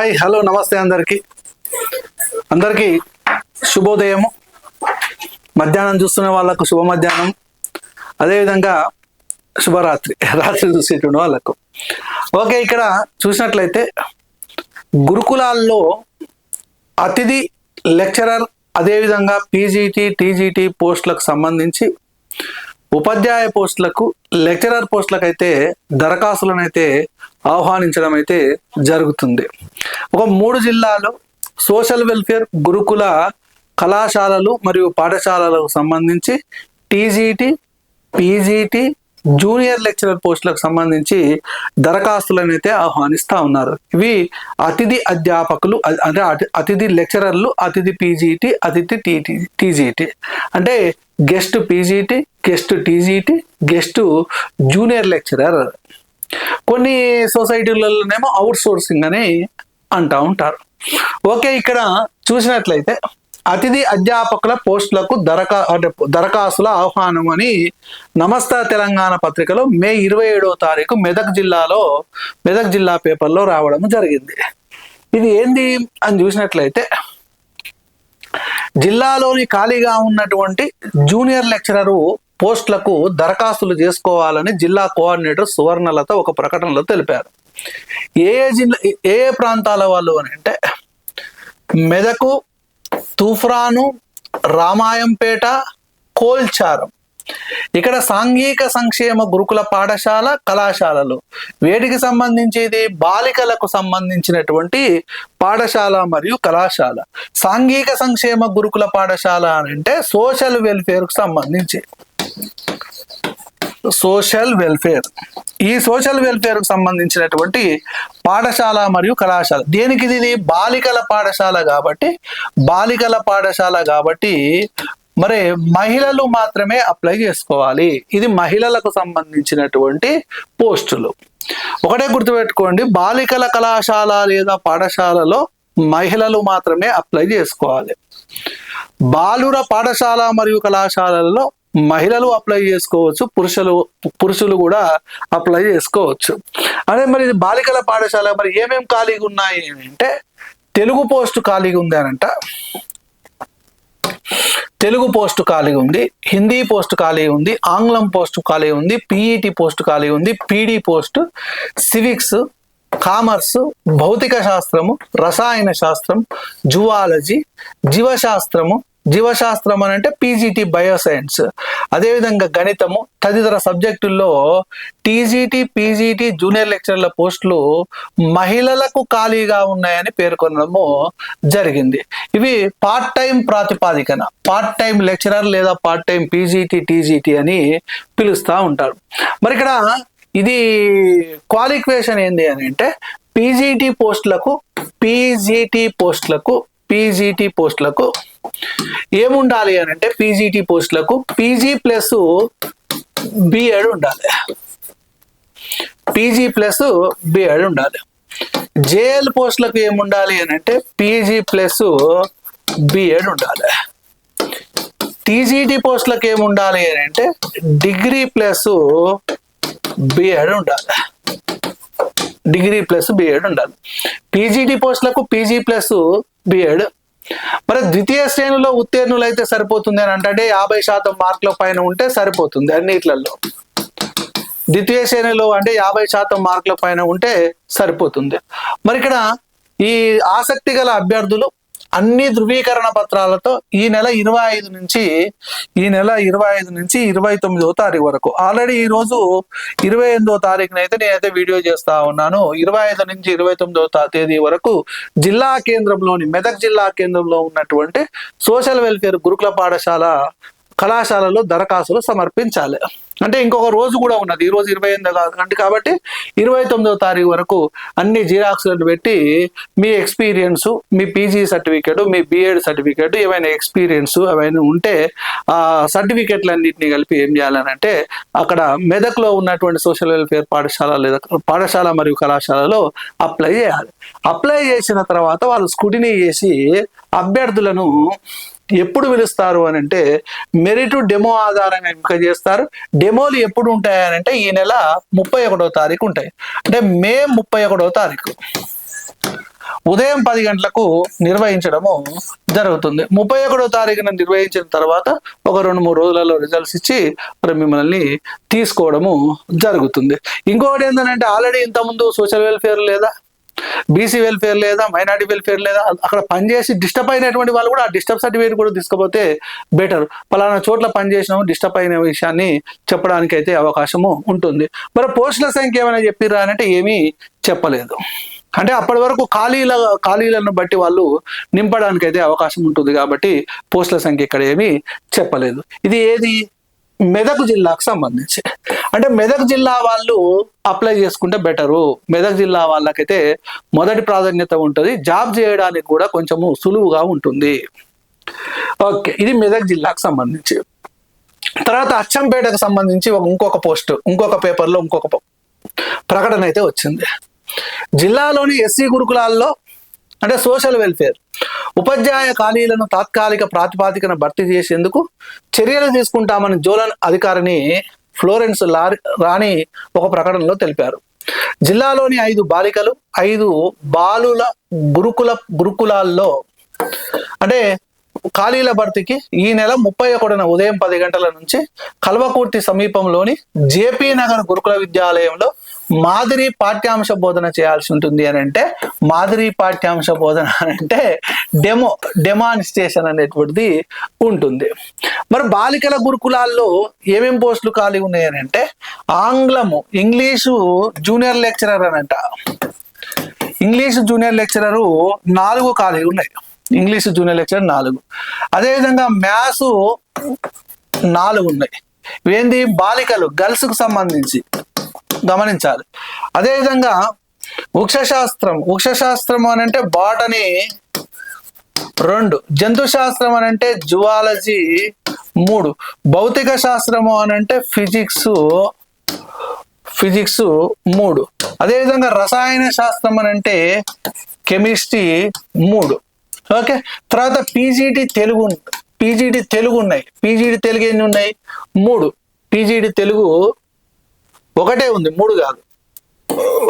Hi hello నమస్తే అందరికీ శుభోదయము. మధ్యాహ్నం చూస్తున్న వాళ్ళకు శుభ మధ్యాహ్నం, అదేవిధంగా శుభరాత్రి, రాత్రి చూసేటువంటి వాళ్ళకు. ఓకే, ఇక్కడ చూసినట్లయితే గురుకులాల్లో అతిథి లెక్చరర్, అదేవిధంగా పీజీటీ టీజీటీ పోస్టులకు సంబంధించి ఉపాధ్యాయ పోస్టులకు, లెక్చరర్ పోస్టులకు అయితే దరఖాస్తులను అయితే ఆహ్వానించడం అయితే జరుగుతుంది. ఒక 3 జిల్లాలో సోషల్ వెల్ఫేర్ గురుకుల కళాశాలలు మరియు పాఠశాలలకు సంబంధించి టీజీటీ, పీజీటీ, జూనియర్ లెక్చరర్ పోస్టులకు సంబంధించి దరఖాస్తులను అయితే ఆహ్వానిస్తూ ఉన్నారు. ఇవి అతిథి అధ్యాపకులు, అంటే అతిథి లెక్చరర్లు, అతిథి పీజీటీ, అతిథి టీజీటీ, అంటే guest PGT, guest TGT, guest junior lecturer. కొన్ని సొసైటీలలోనేమో అవుట్ సోర్సింగ్ అని అంటూ ఉంటారు. ఓకే, ఇక్కడ చూసినట్లయితే అతిథి అధ్యాపకుల పోస్టులకు దరఖాస్తుల ఆహ్వానం అని నమస్తే తెలంగాణ పత్రికలో మే 27వ తారీఖు మెదక్ జిల్లా పేపర్లో రావడం జరిగింది. ఇది ఏంది అని చూసినట్లయితే జిల్లాలోని ఖాళీగా ఉన్నటువంటి జూనియర్ లెక్చరరు పోస్టులకు దరఖాస్తులు చేసుకోవాలని జిల్లా కోఆర్డినేటర్ సువర్ణలత ఒక ప్రకటనలో తెలిపారు. ఏ ప్రాంతాల వాళ్ళు అని అంటే మెదకు, తూఫ్రాను, రామాయంపేట, కోల్చారం. ఇక్కడ సాంఘిక సంక్షేమ గురుకుల పాఠశాల, కళాశాలలు. వేటికి సంబంధించి ఇది? బాలికలకు సంబంధించినటువంటి పాఠశాల మరియు కళాశాల. సాంఘిక సంక్షేమ గురుకుల పాఠశాల అని అంటే సోషల్ వెల్ఫేర్కు సంబంధించి, సోషల్ వెల్ఫేర్. ఈ సోషల్ వెల్ఫేర్ కు సంబంధించినటువంటి పాఠశాల మరియు కళాశాల. దేనికి ఇది? బాలికల పాఠశాల కాబట్టి మరి మహిళలు మాత్రమే అప్లై చేసుకోవాలి. ఇది మహిళలకు సంబంధించినటువంటి పోస్టులు. ఒకటే గుర్తుపెట్టుకోండి, బాలికల కళాశాల లేదా పాఠశాలలో మహిళలు మాత్రమే అప్లై చేసుకోవాలి. బాలుర పాఠశాల మరియు కళాశాలలలో మహిళలు అప్లై చేసుకోవచ్చు, పురుషులు కూడా అప్లై చేసుకోవచ్చు. అదే మరి ఇది బాలికల పాఠశాల. మరి ఏమేమి ఖాళీగా ఉన్నాయి అంటే తెలుగు పోస్టు ఖాళీగా ఉంది అనంట, తెలుగు పోస్టు ఖాళీగా ఉంది, హిందీ పోస్టు ఖాళీ ఉంది, ఆంగ్లం పోస్టు ఖాళీ ఉంది, పీఈటీ పోస్టు ఖాళీ ఉంది, పీడీ పోస్టు, సివిక్స్, కామర్స్, భౌతిక శాస్త్రము, రసాయన శాస్త్రం, జువాలజీ, జీవశాస్త్రం అని అంటే పీజీటీ బయోసైన్స్, అదేవిధంగా గణితము తదితర సబ్జెక్టుల్లో టీజీటీ, పీజీటీ, జూనియర్ లెక్చరర్ల పోస్టులు మహిళలకు ఖాళీగా ఉన్నాయని పేర్కొనడము జరిగింది. ఇవి పార్ట్ టైం ప్రాతిపాదికన, పార్ట్ టైం లెక్చరర్ లేదా పార్ట్ టైం పీజీటీ, టీజీటీ అని పిలుస్తూ ఉంటారు. మరి ఇక్కడ ఇది క్వాలిఫికేషన్ ఏంది అని అంటే పీజీటీ పోస్టులకు ఏముండాలి అని అంటే పీజీటీ పోస్టులకు పీజీ ప్లస్ బిఎడ్ ఉండాలి. జేఎల్ పోస్టులకు ఏముండాలి అని అంటే పీజీ ప్లస్ బిఎడ్ ఉండాలి. టీజీటీ పోస్టులకు ఏముండాలి అని అంటే డిగ్రీ ప్లస్ బిఎడ్ ఉండాలి. పీజీటీ పోస్టులకు పీజీ ప్లస్ బిఎడ్. మరి ద్వితీయ శ్రేణిలో ఉత్తీర్ణులు అయితే సరిపోతుంది అని అంటే 50% మార్కుల పైన ఉంటే సరిపోతుంది అన్నిట్లలో. ద్వితీయ శ్రేణిలో అంటే 50% మార్కుల పైన ఉంటే సరిపోతుంది. మరి ఇక్కడ ఈ ఆసక్తి గల అభ్యర్థులు అన్ని ధృవీకరణ పత్రాలతో ఈ నెల 25 నుంచి 29వ తారీఖు వరకు, ఆల్రెడీ ఈ రోజు 28వ తారీఖున అయితే నేనైతే వీడియో చేస్తా ఉన్నాను. 25 నుంచి 29వ తేదీ వరకు మెదక్ జిల్లా కేంద్రంలో ఉన్నటువంటి సోషల్ వెల్ఫేర్ గురుకుల పాఠశాల, కళాశాలలో దరఖాస్తులు సమర్పించాలి. అంటే ఇంకొక రోజు కూడా ఉన్నది. ఈ రోజు 28 కాబట్టి 29వ తారీఖు వరకు అన్ని జిరాక్స్లను పెట్టి మీ ఎక్స్పీరియన్స్, మీ పీజీ సర్టిఫికేట్, మీ బిఎడ్ సర్టిఫికేట్, ఏమైనా ఎక్స్పీరియన్స్ అవన్నీ ఉంటే ఆ సర్టిఫికేట్లన్నింటినీ కలిపి ఏం చేయాలనంటే అక్కడ మెదక్లో ఉన్నటువంటి సోషల్ వెల్ఫేర్ పాఠశాల మరియు కళాశాలలో అప్లై చేయాలి. అప్లై చేసిన తర్వాత వాళ్ళు స్క్రూటినీ చేసి అభ్యర్థులను ఎప్పుడు పిలుస్తారు అని అంటే మెరిట్ డెమో ఆధారంగా ఎంపిక చేస్తారు. డెమోలు ఎప్పుడు ఉంటాయనంటే ఈ నెల 31వ తారీఖు ఉంటాయి. అంటే మే 31వ తారీఖు ఉదయం 10 గంటలకు నిర్వహించడము జరుగుతుంది. 31వ తారీఖున నిర్వహించిన తర్వాత ఒక 2-3 రోజులలో రిజల్ట్స్ ఇచ్చి మరి మిమ్మల్ని తీసుకోవడము జరుగుతుంది. ఇంకొకటి ఏంటంటే ఆల్రెడీ ఇంతకుముందు సోషల్ వెల్ఫేర్ లేదా, బీసీ వెల్ఫేర్ లేదా, మైనారిటీ వెల్ఫేర్ లేదా, అక్కడ పనిచేసి డిస్టర్బ్ అయినటువంటి వాళ్ళు కూడా ఆ డిస్టర్బ్ సర్టిఫికేట్ కూడా తీసుకపోతే బెటర్. పలానా చోట్ల పనిచేసినాము, డిస్టర్బ్ అయిన విషయాన్ని చెప్పడానికి అయితే అవకాశము ఉంటుంది. మరి పోస్టుల సంఖ్య ఏమైనా చెప్పిర్రా అంటే ఏమీ చెప్పలేదు. అంటే అప్పటి వరకు ఖాళీలను బట్టి వాళ్ళు నింపడానికి అయితే అవకాశం ఉంటుంది కాబట్టి పోస్టుల సంఖ్య ఇక్కడ ఏమీ చెప్పలేదు. ఇది ఏది? మెదక్ జిల్లాకు సంబంధించి. అంటే మెదక్ జిల్లా వాళ్ళు అప్లై చేసుకుంటే బెటరు. మెదక్ జిల్లా వాళ్ళకైతే మొదటి ప్రాధాన్యత ఉంటుంది, జాబ్ చేయడానికి కూడా కొంచెము సులువుగా ఉంటుంది. ఓకే, ఇది మెదక్ జిల్లాకు సంబంధించి. తర్వాత అచ్చంపేటకు సంబంధించి ఇంకొక పోస్ట్, ఇంకొక పేపర్లో ఇంకొక ప్రకటన అయితే వచ్చింది. జిల్లాలోని ఎస్సీ గురుకులాల్లో అంటే సోషల్ వెల్ఫేర్ ఉపాధ్యాయ ఖాళీలను తాత్కాలిక ప్రాతిపాదికన భర్తీ చేసేందుకు చర్యలు తీసుకుంటామని జోనల్ అధికారిని ఫ్లోరెన్స్ రాణి ఒక ప్రకటనలో తెలిపారు. జిల్లాలోని 5 బాలికలు 5 బాలుల గురుకులాల్లో అంటే ఖాళీల భర్తీకి ఈ నెల 31న ఉదయం 10 గంటల నుంచి కల్వకుర్తి సమీపంలోని జేపీ నగర్ గురుకుల విద్యాలయంలో మాదిరి పాఠ్యాంశ బోధన చేయాల్సి ఉంటుంది అని అంటే, మాదిరి పాఠ్యాంశ బోధన అంటే డెమాన్స్ట్రేషన్ అనేటువంటిది ఉంటుంది. మరి బాలికల గురుకులాల్లో ఏమేం పోస్టులు ఖాళీ ఉన్నాయని అంటే ఆంగ్లము, ఇంగ్లీషు జూనియర్ లెక్చరర్ అని అంట. ఇంగ్లీషు జూనియర్ లెక్చరరు 4 ఖాళీ ఉన్నాయి. English junior lecturer 4. అదేవిధంగా మ్యాథ్స్ 4 ఉన్నాయి. ఇవేంది? బాలికలు, గర్ల్స్ కు సంబంధించి గమనించాలి. అదేవిధంగా వృక్షశాస్త్రం అని అంటే బాటనీ 2, జంతు శాస్త్రం అని అంటే జువాలజీ 3, భౌతిక శాస్త్రము అని అంటే ఫిజిక్స్ 3, అదేవిధంగా రసాయన శాస్త్రం అని అంటే కెమిస్ట్రీ 3. ఓకే, తర్వాత పీజీటీ తెలుగు ఉన్నాయి. పీజీటీ తెలుగు ఎన్ని ఉన్నాయి? 3. పీజీటీ తెలుగు ఒకటే ఉంది, 3 కాదు,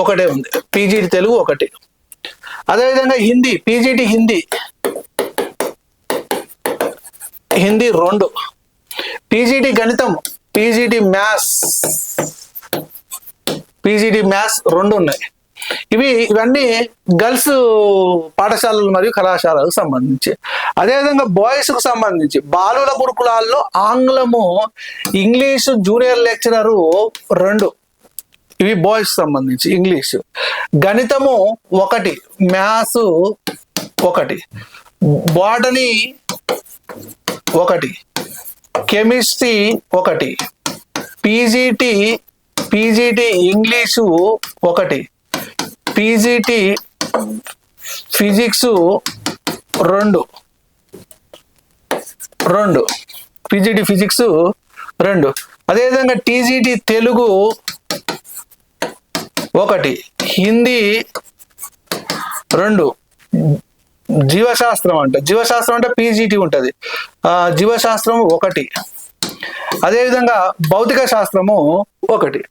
ఒకటే ఉంది. పీజీటీ తెలుగు 1. అదేవిధంగా హిందీ, పీజీటీ హిందీ 2, పీజీటీ గణితం, పీజీటీ మ్యాథ్స్ 2 ఉన్నాయి. ఇవన్నీ గర్ల్స్ పాఠశాలలు మరియు కళాశాలకు సంబంధించి. అదేవిధంగా బాయ్స్ కు సంబంధించి బాలుల గురుకులాల్లో ఆంగ్లము, ఇంగ్లీషు జూనియర్ లెక్చరరు 2. ఇవి బాయ్స్ సంబంధించి. ఇంగ్లీషు, గణితము 1, maths 1, botany 1, chemistry 1, PGT English 1, PGT physics 2, PGT physics 2. అదేవిధంగా టీజీటీ తెలుగు 1, హిందీ 2, జీవశాస్త్రం అంటే పీజీటీ ఉంటుంది, జీవశాస్త్రం 1. అదేవిధంగా భౌతిక శాస్త్రము 1.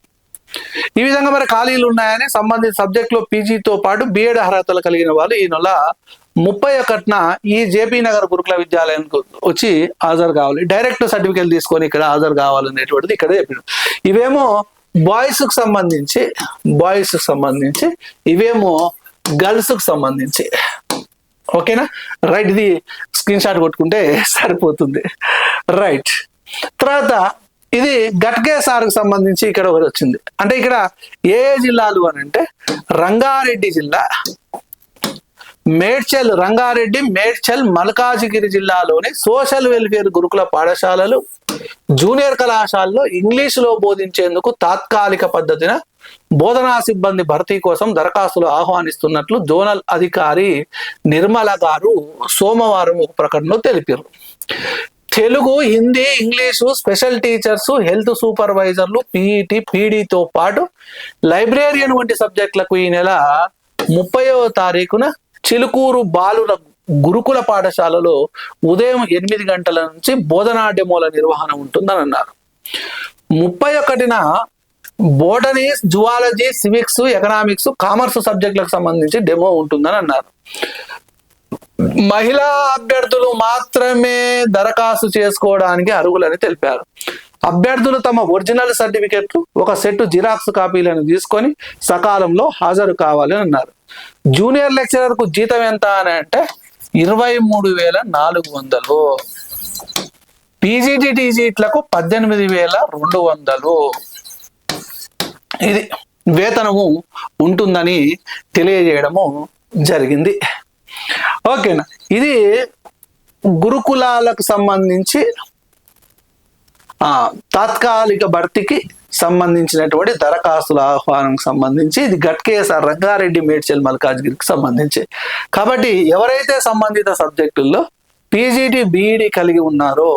ఈ విధంగా మరి ఖాళీలు ఉన్నాయని సంబంధిత సబ్జెక్టులో పీజీతో పాటు బిఎడ్ అర్హతలు కలిగిన వాళ్ళు ఈ నెల 31న ఈ జేపీ నగర్ గురుకుల విద్యాలయానికి వచ్చి హాజరు కావాలి. డైరెక్ట్ సర్టిఫికేట్ తీసుకొని ఇక్కడ హాజరు కావాలనేటువంటిది ఇక్కడ చెప్పాడు. ఇవేమో బాయ్స్ కు సంబంధించి, ఇవేమో గర్ల్స్ కు సంబంధించి. ఓకేనా? రైట్, ఇది స్క్రీన్ షాట్ కొట్టుకుంటే సరిపోతుంది. రైట్, తర్వాత ఇది గట్కే సార్కు సంబంధించి ఇక్కడ ఒకటి వచ్చింది. అంటే ఇక్కడ ఏ జిల్లాలు అని అంటే రంగారెడ్డి జిల్లా, మేడ్చల్ మల్కాజిగిరి జిల్లాలోని సోషల్ వెల్ఫేర్ గురుకుల పాఠశాలలు, జూనియర్ కళాశాలలో ఇంగ్లీషులో బోధించేందుకు తాత్కాలిక పద్ధతిన బోధనా సిబ్బంది భర్తీ కోసం దరఖాస్తులు ఆహ్వానిస్తున్నట్లు జోనల్ అధికారి నిర్మల గారు సోమవారం ఒక ప్రకటనలో తెలిపారు. Telugu, Hindi, English, special teachers, health సూపర్వైజర్లు, పీఈటీ, పీడీతో పాటు లైబ్రేరియన్ వంటి సబ్జెక్టులకు ఈ నెల 30వ తారీఖున చిలుకూరు బాలుర గురుకుల పాఠశాలలో ఉదయం 8 గంటల నుంచి బోధనా డెమోల నిర్వహణ ఉంటుందని అన్నారు. 31న botany, zoology, civics, economics, commerce సబ్జెక్టులకు సంబంధించి డెమో ఉంటుందని అన్నారు. మహిళా అభ్యర్థులు మాత్రమే దరఖాస్తు చేసుకోవడానికి అర్హులని తెలిపారు. అభ్యర్థులు తమ ఒరిజినల్ సర్టిఫికెట్లు, ఒక సెట్ జిరాక్స్ కాపీలను తీసుకొని సకాలంలో హాజరు కావాలని అన్నారు. జూనియర్ లెక్చరర్ కు జీతం ఎంత అని అంటే 23,400. పీజీటీ టీజీట్లకు 18,200 ఇది వేతనము ఉంటుందని తెలియజేయడము జరిగింది. ఓకేనా, ఇది గురుకులాలకు సంబంధించి తాత్కాలిక భర్తీకి సంబంధించినటువంటి దరఖాస్తుల ఆహ్వానంకి సంబంధించి ఇది గట్కేఎస్ఆర్ రంగారెడ్డి, మేడ్చల్, మల్కాజ్గిరికి సంబంధించి. కాబట్టి ఎవరైతే సంబంధిత సబ్జెక్టుల్లో పీజీటీ బీఈడి కలిగి ఉన్నారో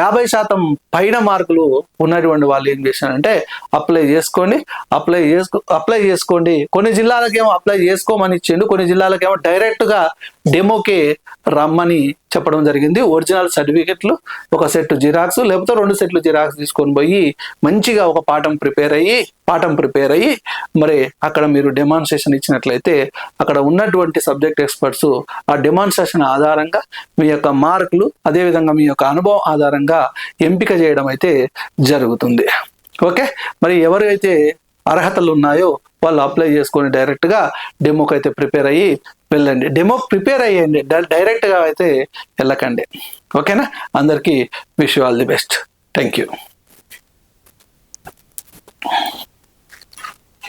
50% పైన మార్కులు ఉన్నటువంటి వాళ్ళు ఏం చేశారంటే అప్లై చేసుకోండి. కొన్ని జిల్లాలకేమో అప్లై చేసుకోమని ఇచ్చిండు, కొన్ని జిల్లాలకేమో డైరెక్ట్ గా డెమోకే రమ్మని చెప్పడం జరిగింది. ఒరిజినల్ సర్టిఫికెట్లు, ఒక సెట్ జిరాక్స్ లేకపోతే 2 సెట్లు జిరాక్స్ తీసుకొని పోయి మంచిగా ఒక పాఠం ప్రిపేర్ అయ్యి మరి అక్కడ మీరు డెమాన్స్ట్రేషన్ ఇచ్చినట్లయితే అక్కడ ఉన్నటువంటి సబ్జెక్ట్ ఎక్స్పర్ట్స్ ఆ డెమాన్స్ట్రేషన్ ఆధారంగా మీ యొక్క మార్కులు, అదేవిధంగా మీ యొక్క అనుభవం ఆధారంగా ఎంపిక చేయడం అయితే జరుగుతుంది. ఓకే, మరి ఎవరైతే అర్హతలు ఉన్నాయో వాళ్ళు అప్లై చేసుకొని డైరెక్ట్ గా డెమోకి అయితే ప్రిపేర్ అయ్యి వెళ్ళండి. డెమో ప్రిపేర్ అయ్యండి, డైరెక్ట్ గా అయితే వెళ్ళకండి. ఓకేనా, అందరికీ wish you all the best. Thank you.